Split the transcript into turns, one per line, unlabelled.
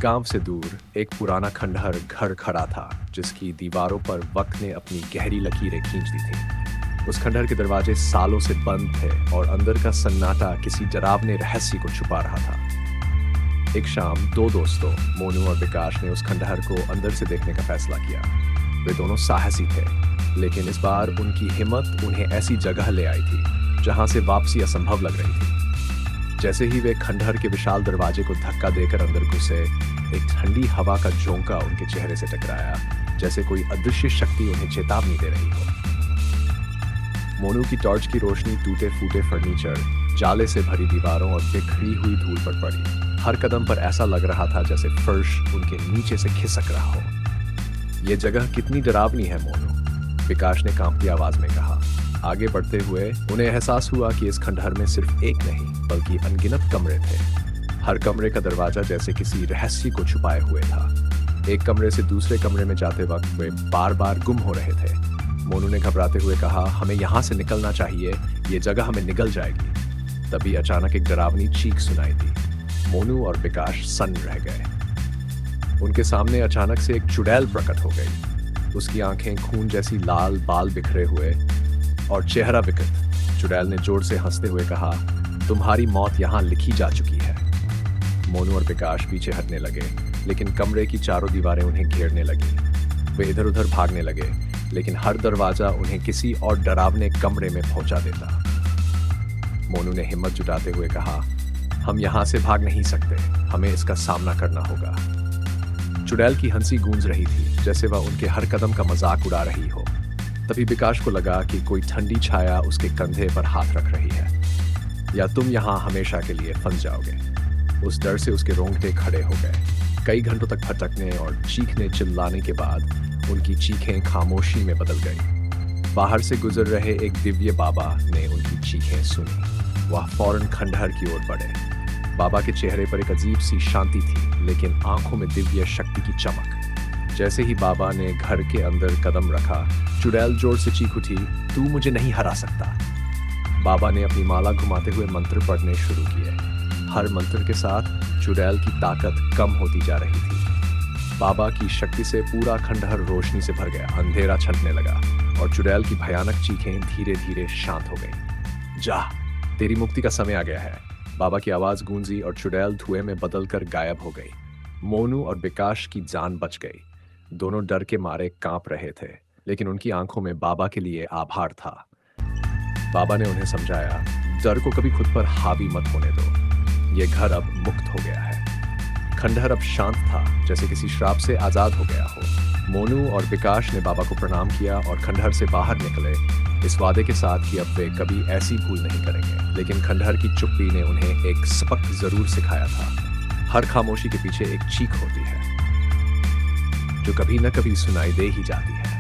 गांव से दूर एक पुराना खंडहर घर खड़ा था जिसकी दीवारों पर वक्त ने अपनी गहरी लकीरें खींच दी थी। उस खंडहर के दरवाजे सालों से बंद थे और अंदर का सन्नाटा किसी डरावने रहस्य को छुपा रहा था। एक शाम दो दोस्तों मोनू और विकास ने उस खंडहर को अंदर से देखने का फैसला किया। वे दोनों साहसी थे, लेकिन इस बार उनकी हिम्मत उन्हें ऐसी जगह ले आई थी जहां से वापसी असंभव लग रही थी। जैसे ही वे खंडहर के विशाल दरवाजे को धक्का देकर अंदर घुसे, एक ठंडी हवा का झोंका उनके चेहरे से टकराया, जैसे कोई अदृश्य शक्ति उन्हें चेतावनी दे रही हो। मोनू की टॉर्च की रोशनी टूटे फूटे फर्नीचर, जाले से भरी दीवारों और बिखरी हुई धूल पर पड़ी। हर कदम पर ऐसा लग रहा था जैसे फर्श उनके नीचे से खिसक रहा हो। ये जगह कितनी डरावनी है मोनू, विकास ने कांपती आवाज में कहा। आगे बढ़ते हुए उन्हें एहसास हुआ कि इस खंडहर में सिर्फ एक नहीं बल्कि अनगिनत कमरे थे। हर कमरे का दरवाजा जैसे किसी रहस्य को छुपाए हुए था। एक कमरे से दूसरे कमरे में जाते वक्त वे बार बार गुम हो रहे थे। मोनू ने घबराते हुए कहा, हमें यहाँ से निकलना चाहिए, ये जगह हमें निगल जाएगी। तभी अचानक एक डरावनी चीख सुनाई दी। मोनू और विकास सन्न रह गए। उनके सामने अचानक से एक चुड़ैल प्रकट हो गई। उसकी आंखें खून जैसी लाल, बाल बिखरे हुए और चेहरा विकृत। चुड़ैल ने जोर से हंसते हुए कहा, तुम्हारी मौत यहाँ लिखी जा चुकी है। मोनू और विकास पीछे हटने लगे, लेकिन कमरे की चारों दीवारें उन्हें घेरने लगी। वे इधर उधर भागने लगे, लेकिन हर दरवाजा उन्हें किसी और डरावने कमरे में पहुंचा देता। मोनू ने हिम्मत जुटाते हुए कहा, हम यहाँ से भाग नहीं सकते, हमें इसका सामना करना होगा। चुड़ैल की हंसी गूंज रही थी, जैसे वह उनके हर कदम का मजाक उड़ा रही हो। तभी विकास को लगा कि कोई ठंडी छाया उसके कंधे पर हाथ रख रही है। या तुम यहाँ हमेशा के लिए फंस जाओगे। उस डर से उसके रोंगटे खड़े हो गए। कई घंटों तक भटकने और चीखने चिल्लाने के बाद उनकी चीखें खामोशी में बदल गई। बाहर से गुजर रहे एक दिव्य बाबा ने उनकी चीखें सुनी। वह फौरन खंडहर की ओर बढ़े। बाबा के चेहरे पर एक अजीब सी शांति थी, लेकिन आंखों में दिव्य शक्ति की चमक। जैसे ही बाबा ने घर के अंदर कदम रखा, चुड़ैल जोर से चीख उठी, तू मुझे नहीं हरा सकता। बाबा ने अपनी माला घुमाते हुए मंत्र पढ़ने शुरू किए। हर मंत्र के साथ चुड़ैल की ताकत कम होती जा रही थी। बाबा की शक्ति से पूरा खंडहर रोशनी से भर गया। अंधेरा छंटने लगा और चुड़ैल की भयानक चीखें धीरे धीरे शांत हो गई। जा, तेरी मुक्ति का समय आ गया है। बाबा की आवाज गूंजी और चुड़ैल धुएं में बदलकर गायब हो गई। मोनू और विकास की जान बच गई। दोनों डर के मारे कांप रहे थे, लेकिन उनकी आंखों में बाबा के लिए आभार था। बाबा ने उन्हें समझाया, डर को कभी खुद पर हावी मत होने दो। ये घर अब मुक्त हो गया है। खंडहर अब शांत था, जैसे किसी श्राप से आजाद हो गया हो। मोनू और विकास ने बाबा को प्रणाम किया और खंडहर से बाहर निकले, इस वादे के साथ कि अब वे कभी ऐसी भूल नहीं करेंगे। लेकिन खंडहर की चुप्पी ने उन्हें एक सबक जरूर सिखाया था। हर खामोशी के पीछे एक चीख होती है जो कभी न कभी सुनाई दे ही जाती है।